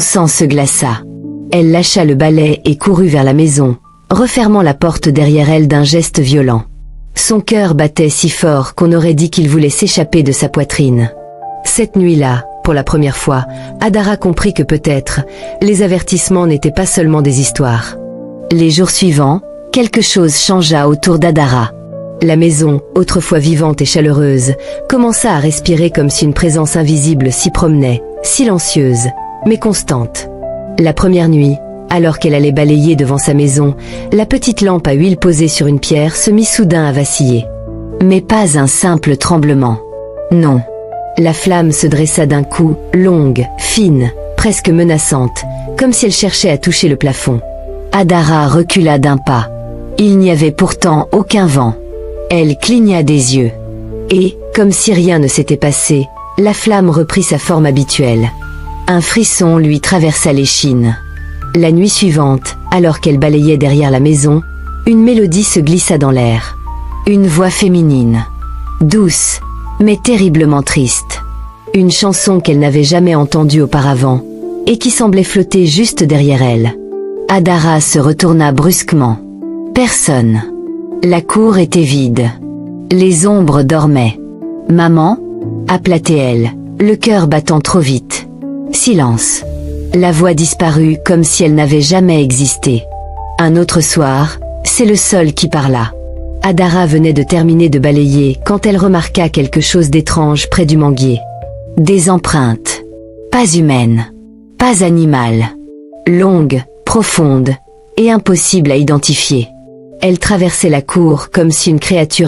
sang se glaça. Elle lâcha le balai et courut vers la maison, refermant la porte derrière elle d'un geste violent. Son cœur battait si fort qu'on aurait dit qu'il voulait s'échapper de sa poitrine. Cette nuit-là, pour la première fois, Adara comprit que peut-être, les avertissements n'étaient pas seulement des histoires. Les jours suivants, quelque chose changea autour d'Adara. La maison, autrefois vivante et chaleureuse, commença à respirer comme si une présence invisible s'y promenait, silencieuse, mais constante. La première nuit, alors qu'elle allait balayer devant sa maison, la petite lampe à huile posée sur une pierre se mit soudain à vaciller. Mais pas un simple tremblement. Non. La flamme se dressa d'un coup, longue, fine, presque menaçante, comme si elle cherchait à toucher le plafond. Adara recula d'un pas. Il n'y avait pourtant aucun vent. Elle cligna des yeux. Et, comme si rien ne s'était passé, la flamme reprit sa forme habituelle. Un frisson lui traversa l'échine. La nuit suivante, alors qu'elle balayait derrière la maison, une mélodie se glissa dans l'air. Une voix féminine. Douce, mais terriblement triste. Une chanson qu'elle n'avait jamais entendue auparavant, et qui semblait flotter juste derrière elle. Adara se retourna brusquement. Personne. La cour était vide. Les ombres dormaient. « Maman » appela-t-elle, le cœur battant trop vite. Silence. La voix disparut comme si elle n'avait jamais existé. Un autre soir, c'est le sol qui parla. Adara venait de terminer de balayer quand elle remarqua quelque chose d'étrange près du manguier. Des empreintes. Pas humaines. Pas animales. Longues, profondes et impossibles à identifier. Elle traversait la cour comme si une créature